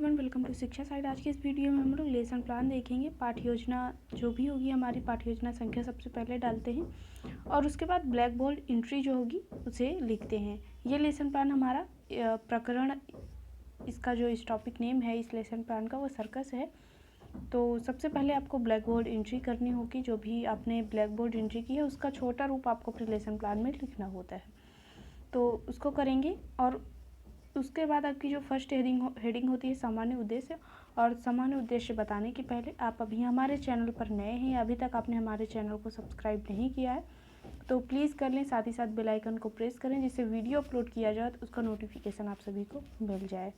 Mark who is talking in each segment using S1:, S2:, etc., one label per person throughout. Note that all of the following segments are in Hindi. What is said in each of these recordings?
S1: एवरीवन, वेलकम टू शिक्षा साइड। आज की इस वीडियो में हम लोग लेसन प्लान देखेंगे। पाठ्य योजना जो भी होगी, हमारी पाठ्य योजना संख्या सबसे पहले डालते हैं और उसके बाद ब्लैक बोर्ड एंट्री जो होगी उसे लिखते हैं। ये लेसन प्लान हमारा प्रकरण, इसका जो इस टॉपिक नेम है इस लेसन प्लान का वो सर्कस है। तो सबसे पहले आपको ब्लैक बोर्ड एंट्री करनी होगी। जो भी आपने ब्लैक बोर्ड एंट्री की है उसका छोटा रूप आपको अपने लेसन प्लान में लिखना होता है, तो उसको करेंगे। और उसके बाद आपकी जो फर्स्ट हेडिंग होती है सामान्य उद्देश्य। और सामान्य उद्देश्य बताने के पहले आप अभी हमारे चैनल पर नए हैं, अभी तक आपने हमारे चैनल को सब्सक्राइब नहीं किया है तो प्लीज़ कर लें। साथ ही साथ बेल आइकन को प्रेस करें जिससे वीडियो अपलोड किया जाए तो उसका नोटिफिकेशन आप सभी को मिल जाए।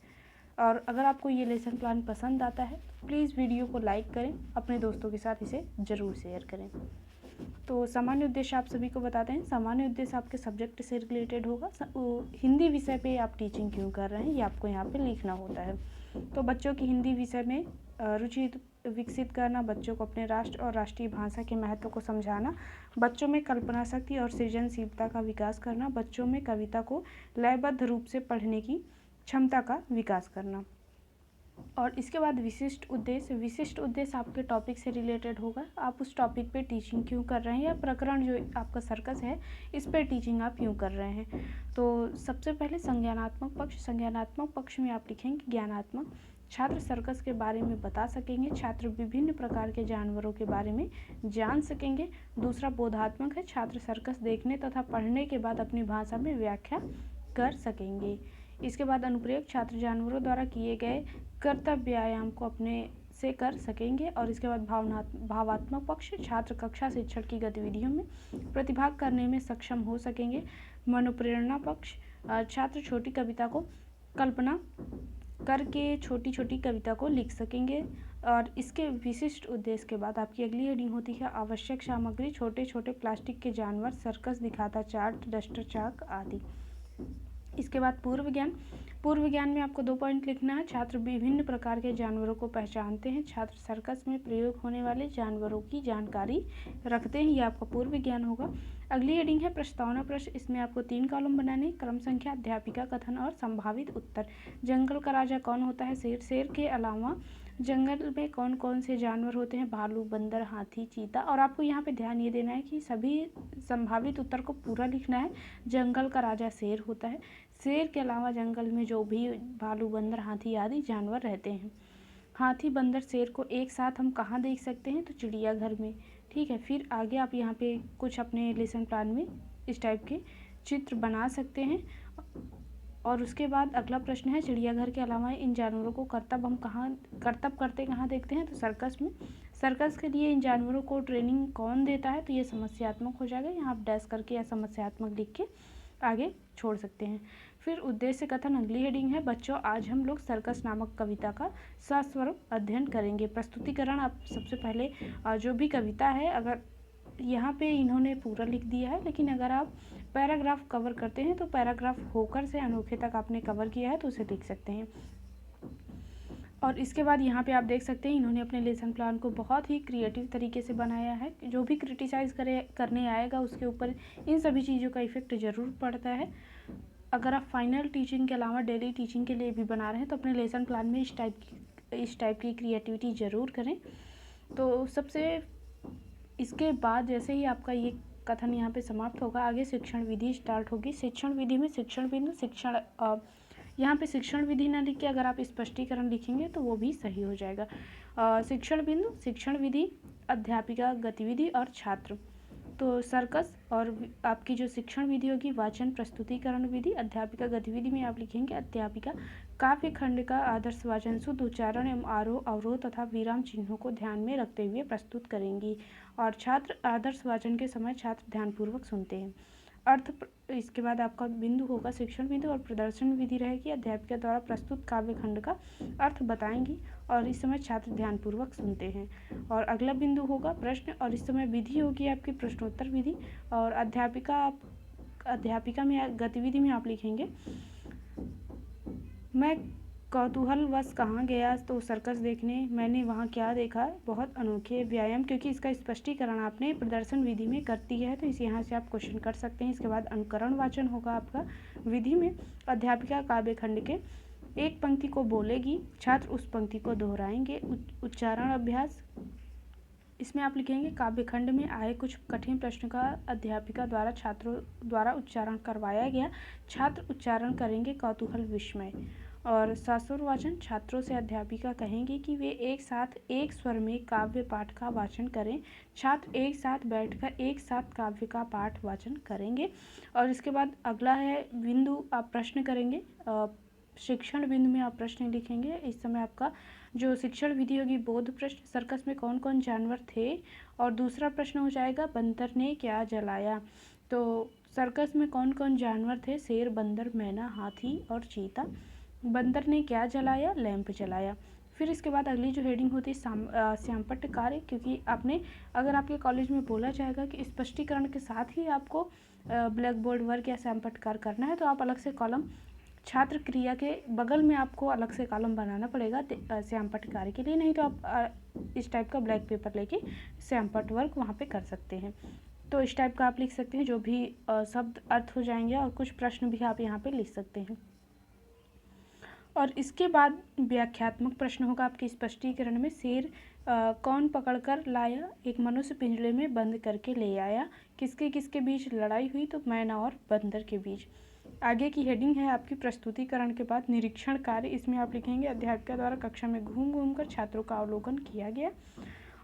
S1: और अगर आपको ये लेसन प्लान पसंद आता है प्लीज़ वीडियो को लाइक करें, अपने दोस्तों के साथ इसे ज़रूर शेयर करें। तो सामान्य उद्देश्य आप सभी को बताते हैं। सामान्य उद्देश्य आपके सब्जेक्ट से रिलेटेड होगा। हिंदी विषय पे आप टीचिंग क्यों कर रहे हैं ये आपको यहाँ पे लिखना होता है। तो बच्चों की हिंदी विषय में रुचि विकसित करना, बच्चों को अपने राष्ट्र और राष्ट्रीय भाषा के महत्व को समझाना, बच्चों में कल्पना शक्ति और सृजनशीलता का विकास करना, बच्चों में कविता को लयबद्ध रूप से पढ़ने की क्षमता का विकास करना। और इसके बाद विशिष्ट उद्देश्य। विशिष्ट उद्देश्य आपके टॉपिक से रिलेटेड होगा। आप उस टॉपिक पे टीचिंग क्यों कर रहे हैं या प्रकरण जो आपका सर्कस है इस पे टीचिंग आप क्यों कर रहे हैं। तो सबसे पहले संज्ञानात्मक पक्ष। संज्ञानात्मक पक्ष में आप लिखेंगे ज्ञानात्मक। छात्र सर्कस के बारे में बता सकेंगे, छात्र विभिन्न प्रकार के जानवरों के बारे में जान सकेंगे। दूसरा बोधात्मक है, छात्र सर्कस देखने तथा पढ़ने के बाद अपनी भाषा में व्याख्या कर सकेंगे। इसके बाद अनुप्रयोग, छात्र जानवरों द्वारा किए गए कर्तव्य व्यायाम को अपने से कर सकेंगे। और इसके बाद भावात्मक पक्ष, छात्र कक्षा शिक्षण की गतिविधियों में प्रतिभाग करने में सक्षम हो सकेंगे। मनोप्रेरणा पक्ष, छात्र छोटी कविता को कल्पना करके छोटी छोटी कविता को लिख सकेंगे। और इसके विशिष्ट उद्देश्य के बाद आपकी अगली हेडिंग होती है आवश्यक सामग्री। छोटे छोटे प्लास्टिक के जानवर, सर्कस दिखाता चार्ट, डस्टर, चाक आदि। इसके बाद पूर्व ज्ञान। पूर्व ज्ञान में आपको 2 पॉइंट लिखना है। छात्र विभिन्न प्रकार के जानवरों को पहचानते हैं, छात्र सर्कस में प्रयोग होने वाले जानवरों की जानकारी रखते हैं, ये आपका पूर्व ज्ञान होगा। अगली हेडिंग है प्रस्तावना प्रश्न। इसमें आपको 3 कॉलम बनाने, क्रम संख्या, अध्यापिका कथन और संभावित उत्तर। जंगल का राजा कौन होता है? शेर। शेर के अलावा जंगल में कौन कौन से जानवर होते हैं? भालू, बंदर, हाथी, चीता। और आपको यहाँ पे ध्यान ये देना है कि सभी संभावित उत्तर को पूरा लिखना है। जंगल का राजा शेर होता है। शेर के अलावा जंगल में जो भी भालू, बंदर, हाथी आदि जानवर रहते हैं। हाथी, बंदर, शेर को एक साथ हम कहाँ देख सकते हैं? तो चिड़ियाघर में। ठीक है, फिर आगे आप यहाँ पे कुछ अपने लेसन प्लान में इस टाइप के चित्र बना सकते हैं। और उसके बाद अगला प्रश्न है चिड़ियाघर के अलावा इन जानवरों को करतब करते कहाँ देखते हैं? तो सर्कस में। सर्कस के लिए इन जानवरों को ट्रेनिंग कौन देता है? तो ये समस्यात्मक हो जाएगा, यहाँ आप डैश करके या समस्यात्मक लिख के आगे छोड़ सकते हैं। फिर उद्देश्य कथन अगली हेडिंग है। बच्चों, आज हम लोग सर्कस नामक कविता का सस्वरूप अध्ययन करेंगे। प्रस्तुतिकरण, आप सबसे पहले जो भी कविता है, अगर यहाँ पे इन्होंने पूरा लिख दिया है, लेकिन अगर आप पैराग्राफ कवर करते हैं तो पैराग्राफ होकर से अनोखे तक आपने कवर किया है तो उसे लिख सकते हैं। और इसके बाद यहाँ पे आप देख सकते हैं इन्होंने अपने लेसन प्लान को बहुत ही क्रिएटिव तरीके से बनाया है। जो भी क्रिटिसाइज़ करने आएगा उसके ऊपर इन सभी चीज़ों का इफेक्ट ज़रूर पड़ता है। अगर आप फाइनल टीचिंग के अलावा डेली टीचिंग के लिए भी बना रहे हैं तो अपने लेसन प्लान में इस टाइप की क्रिएटिविटी ज़रूर करें। तो सबसे इसके बाद जैसे ही आपका ये कथन यहाँ पे समाप्त होगा, आगे शिक्षण विधि स्टार्ट होगी। शिक्षण विधि में शिक्षण बिंदु, यहाँ पे शिक्षण विधि ना लिख के अगर आप स्पष्टीकरण लिखेंगे तो वो भी सही हो जाएगा। शिक्षण बिंदु, शिक्षण विधि, अध्यापिका गतिविधि और छात्र। तो सर्कस और आपकी जो शिक्षण विधि होगी वाचन प्रस्तुतिकरण विधि। अध्यापिका गतिविधि में आप लिखेंगे अध्यापिका काव्य खंड का आदर्श वाचन शुद्ध उच्चारण एवं आरोह अवरोह तथा विराम चिन्हों को ध्यान में रखते हुए प्रस्तुत करेंगी। और छात्र आदर्श वाचन के समय छात्र ध्यानपूर्वक सुनते हैं। अर्थ, इसके बाद आपका बिंदु होगा शिक्षण बिंदु और प्रदर्शन विधि रहेगी। अध्यापिका द्वारा प्रस्तुत काव्य खंड का अर्थ बताएंगी और इस समय छात्र ध्यानपूर्वक सुनते हैं। और अगला बिंदु होगा प्रश्न और इस समय विधि होगी आपकी प्रश्नोत्तर विधि। और अध्यापिका में गतिविधि में आप लिखेंगे मैं कौतूहलवश कहाँ गया तो सर्कस देखने, मैंने वहाँ क्या देखा, बहुत अनोखे व्यायाम, क्योंकि इसका स्पष्टीकरण आपने प्रदर्शन विधि में करती है तो इस यहाँ से आप क्वेश्चन कर सकते हैं। इसके बाद अनुकरण वाचन होगा आपका विधि में। अध्यापिका काव्य खंड के एक पंक्ति को बोलेगी, छात्र उस पंक्ति को दोहराएंगे। उच्चारण अभ्यास, इसमें आप लिखेंगे काव्यखंड में आए कुछ कठिन प्रश्न का अध्यापिका द्वारा छात्रों द्वारा उच्चारण करवाया गया, छात्र उच्चारण करेंगे कौतूहल विस्मय। और शास्त्रों वाचन, छात्रों से अध्यापिका कहेंगे कि वे एक साथ एक स्वर में काव्य पाठ का वाचन करें, छात्र एक साथ बैठकर एक साथ काव्य का पाठ वाचन करेंगे। और इसके बाद अगला है बिंदु, आप प्रश्न करेंगे, शिक्षण बिंदु में आप प्रश्न लिखेंगे। इस समय आपका जो शिक्षण विधि होगी बोध प्रश्न, सर्कस में कौन कौन जानवर थे, और दूसरा प्रश्न हो जाएगा बंदर ने क्या जलाया। तो सर्कस में कौन कौन जानवर थे, शेर, बंदर, मैना, हाथी और चीता। बंदर ने क्या जलाया, लैंप जलाया। फिर इसके बाद अगली जो हेडिंग होती है श्यामपट्ट कार्य, क्योंकि आपने अगर आपके कॉलेज में बोला जाएगा कि स्पष्टीकरण के साथ ही आपको ब्लैक बोर्ड वर्क या श्यामपट्ट कार्य करना है, तो आप अलग से कॉलम छात्र क्रिया के बगल में आपको अलग से कॉलम बनाना पड़ेगा श्यामपट्ट कार्य के लिए, नहीं तो आप इस टाइप का ब्लैक पेपर लेके श्यामपट्ट वर्क वहाँ पे कर सकते हैं। तो इस टाइप का आप लिख सकते हैं, जो भी शब्द अर्थ हो जाएंगे, और कुछ प्रश्न भी आप यहाँ पे लिख सकते हैं। और इसके बाद व्याख्यात्मक प्रश्न होगा आपके स्पष्टीकरण में। शेर कौन पकड़कर लाया, एक मनुष्य पिंजरे में बंद करके ले आया, किसके किसके बीच लड़ाई हुई, तो मैना और बंदर के बीच। आगे की हेडिंग है आपकी प्रस्तुतिकरण के बाद निरीक्षण कार्य, इसमें आप लिखेंगे अध्यापिका द्वारा कक्षा में घूम घूम कर छात्रों का अवलोकन किया गया।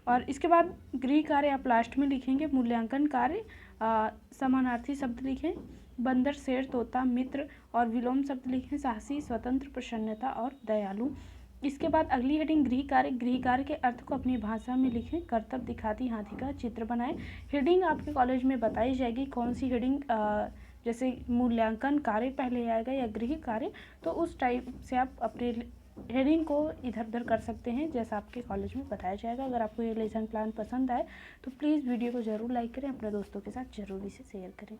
S1: और इसके बाद गृह कार्य आप लास्ट में लिखेंगे। मूल्यांकन कार्य, समानार्थी शब्द लिखें, बंदर, शेर, तोता, मित्र, और विलोम शब्द लिखें, साहसी, स्वतंत्र, प्रसन्नता और दयालु। इसके बाद अगली हेडिंग गृह कार्य, गृह कार्य के अर्थ को अपनी भाषा में लिखें, करतब दिखाती हाथी का चित्र बनाएं। हेडिंग आपके कॉलेज में बताई जाएगी कौन सी हेडिंग, जैसे मूल्यांकन कार्य पहले आएगा या गृह कार्य, तो उस टाइप से आप अपने हेडिंग को इधर उधर कर सकते हैं जैसा आपके कॉलेज में बताया जाएगा। अगर आपको ये लेसन प्लान पसंद आए तो प्लीज़ वीडियो को ज़रूर लाइक करें, अपने दोस्तों के साथ ज़रूर इसे शेयर करें।